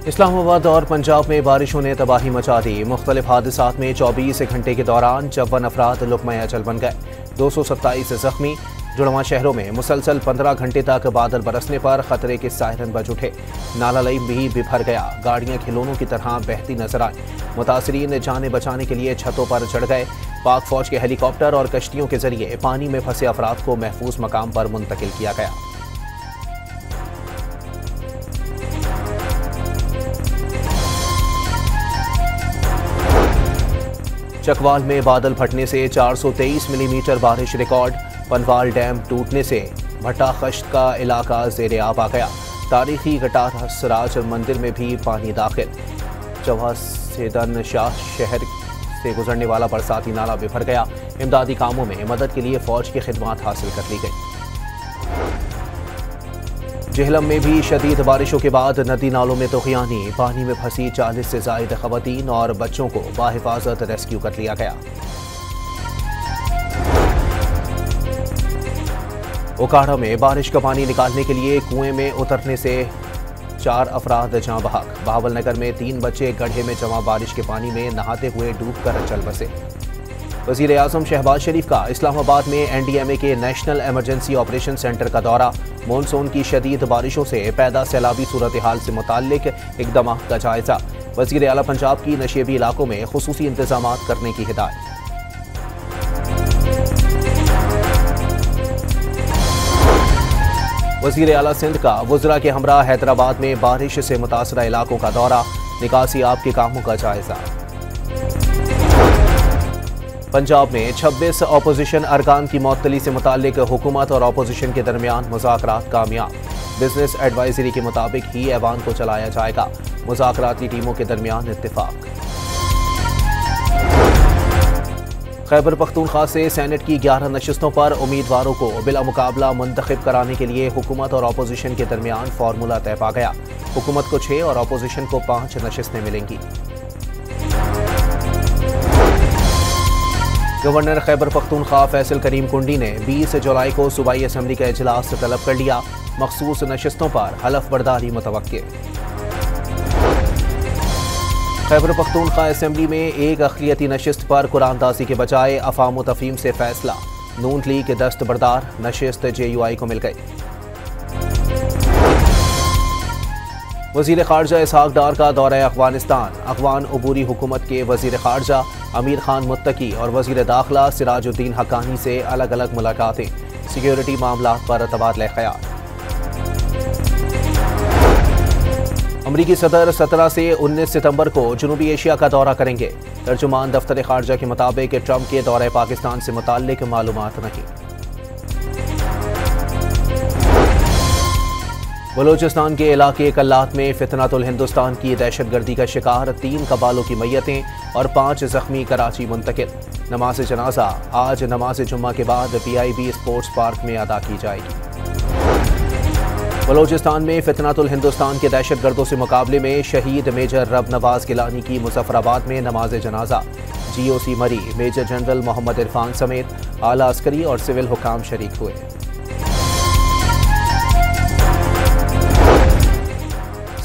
इस्लामाबाद और पंजाब में बारिशों ने तबाही मचा दी। मुख्तलिफ हादसात में 24 घंटे के दौरान 54 अफराद लुकमा अजल बन गए, 227 जख्मी। जुड़वा शहरों में मुसलसल 15 घंटे तक बादल बरसने पर खतरे के सायरन बज उठे। नाला लई भी बिफर गया, गाड़ियां खिलौनों की तरह बहती नजर आई। मुतासरीन जाने बचाने के लिए छतों पर चढ़ गए। पाक फौज के हेलीकॉप्टर और कश्तियों के जरिए पानी में फंसे अफराद को महफूज मकाम पर मुंतकिल किया गया। चकवाल में बादल फटने से 423 मिलीमीटर बारिश रिकॉर्ड। पनवाल डैम टूटने से भट्टा खश्त का इलाका ज़ेरे आब आ गया। तारीखी गटार सराज मंदिर में भी पानी दाखिल। जवासेदन शाह शहर से गुजरने वाला बरसाती नाला बिफर गया। इमदादी कामों में मदद के लिए फौज की खिदमत हासिल कर ली गई। जेहलम में भी शदीद बारिशों के बाद नदी नालों में तूफ़ानी, पानी में फंसी 40 से ज़ायद ख़वातीन और बच्चों को बाहिफाजत रेस्क्यू कर लिया गया। ओकाड़ा में बारिश का पानी निकालने के लिए कुएं में उतरने से 4 अफराद जाँ बहक। बहावलनगर में 3 बच्चे गड्ढे में जमा बारिश के पानी में नहाते हुए डूबकर चल बसे। वज़ीर आज़म शहबाज शरीफ का इस्लामाबाद में NDMA के नेशनल इमरजेंसी ऑपरेशन सेंटर का दौरा। मॉनसून की शदीद बारिशों से पैदा सैलाबी सूरत हाल से मुताल्लिक इक़दाम का जायजा। वज़ीर आला पंजाब की नशेबी इलाकों में खुसूसी इंतजामात करने की हिदायत। वज़ीर आला सिंध का वज़रा के हमरा हैदराबाद में बारिश से मुतासरा इलाकों का दौरा। निकासी आब के कामों का जायजा। पंजाब में 26 अपोजिशन अरकान की मअतली से मुताल्लिक हुकूमत और अपोजिशन के दरमियान मुज़ाकरात कामयाब। बिजनेस एडवाइजरी के मुताबिक ही ऐवान को चलाया जाएगा। मुज़ाकराती टीमों के दरमियान इत्तिफाक। खैबर पख्तूनख्वा से सेनेट की 11 नशिस्तों पर उम्मीदवारों को बिला मुकाबला मुंतखब कराने के लिए हुकूमत और अपोजिशन के दरमियान फार्मूला तय पा गया। हुकूमत को 6 और अपोजिशन को 5 नशिस्तें मिलेंगी। गवर्नर खैबर पख्तूनख्वा फैसल करीम कुंडी ने 20 जुलाई को सूबाई असम्बली का इजलास तलब कर लिया। मखसूस नशिस्तों पर हलफ बर्दारी मुतवक्के। खैबर पख्तूनख्वा असम्बली में एक अक़लियती नशिस्त पर कुरानदाजी के बजाय अफ़ाम व तफ़हीम से फैसला। नून लीग के दस्तबरदार नशिस्त JUI को मिल गई। वज़ीर ख़ारजा इसहाक़ डार का दौरा अफ़गानिस्तान। अफ़गान अबूरी हुकूमत के वज़ीर ख़ारजा अमीर खान मुत्तकी और वज़ीर दाखिला सिराजुद्दीन हक्कानी से अलग अलग मुलाकातें। सिक्योरिटी मामलात पर तबादला ख़याल। अमरीकी सदर 17 से 19 सितंबर को जनूबी एशिया का दौरा करेंगे। तर्जुमान दफ्तर ख़ारजा के मुताबिक ट्रंप के दौरे पाकिस्तान से मुताल्लिक मालूमात नहीं। बलोचिस्तान के इलाके कल्लात में फितनातुल हिंदुस्तान की दहशतगर्दी का शिकार 3 कबालों की मैयतें और 5 जख्मी कराची मुंतकिल। नमाज जनाजा आज नमाज जुम्मा के बाद PIB स्पोर्ट्स पार्क में अदा की जाएगी। बलोचिस्तान में फितनातुल हिंदुस्तान के दहशतगर्दों से मुकाबले में शहीद मेजर रब नवाज गिलानी की मुजफ्फराबाद में नमाज जनाजा। GOC मरी मेजर जनरल मोहम्मद इरफान समेत आला अस्करी और सिविल हुकाम शरीक हुए।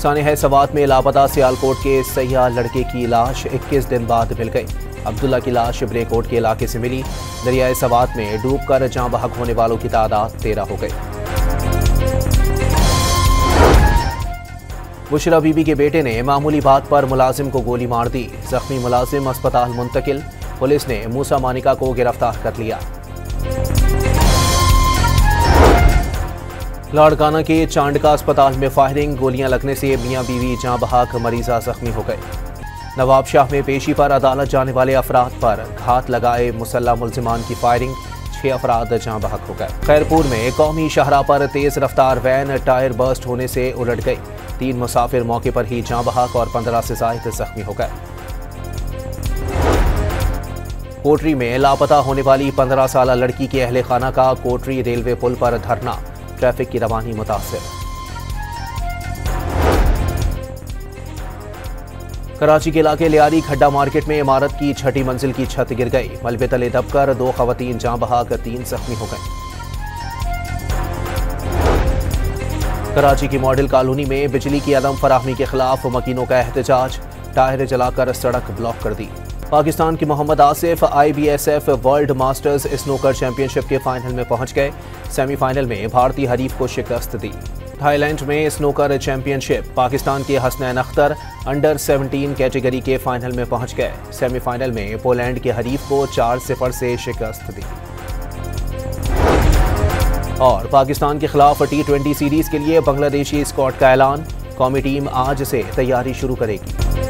सानिया सवात में लापता सियालकोट के सयाह लड़के की लाश 21 दिन बाद मिल गई। अब्दुल्ला की लाश ब्रेकोट के इलाके से मिली। दरियाए सवात में डूबकर जाँ बहक होने वालों की तादाद 13 हो गई। बुशरा बीबी के बेटे ने मामूली बात पर मुलाजिम को गोली मार दी। जख्मी मुलाजिम अस्पताल मुंतकिल। पुलिस ने मूसा मानिका को गिरफ्तार कर लिया। लाड़काना के चांडका अस्पताल में फायरिंग। गोलियां लगने से मियां बीवी जाँ बहक, मरीजा जख्मी हो गए। नवाबशाह में पेशी पर अदालत जाने वाले अफराद पर घात लगाए मुसल्लह मुल्जिमान की फायरिंग। 6 अफराद जाँ बहक हो गए। खैरपुर में कौमी शाहराह पर तेज रफ्तार वैन टायर बर्स्ट होने से उलट गई। 3 मुसाफिर मौके पर ही जाँ बहक और 15 से ज़ायद जख्मी हो गए। कोटरी में लापता होने वाली 15 साला लड़की के अहले खाना का कोटरी रेलवे पुल पर धरना। ट्रैफिक की रवानी मुतासिर। कराची के इलाके लियारी खड्डा मार्केट में इमारत की 6ठी मंजिल की छत गिर गई। मलबे तले दबकर 2 खवातीन जाँ बहक, 3 जख्मी हो गए। कराची की मॉडल कॉलोनी में बिजली की अदम फराहमी के खिलाफ मकीनों का एहतजाज, टायर जलाकर सड़क ब्लॉक कर दी। पाकिस्तान की Mohammad Asif IBSF world masters snooker championship के फाइनल में पहुंच गए। सेमीफाइनल में भारतीय हरीफ को शिकस्त दी। थाईलैंड में स्नूकर चैंपियनशिप, पाकिस्तान के हसनैन अख्तर अंडर 17 कैटेगरी के फाइनल में पहुंच गए। सेमीफाइनल में पोलैंड के हरीफ को 4-0 से शिकस्त दी। और पाकिस्तान के खिलाफ T20 सीरीज के लिए बांग्लादेशी स्क्वाड का ऐलान, कौमी टीम आज से तैयारी शुरू करेगी।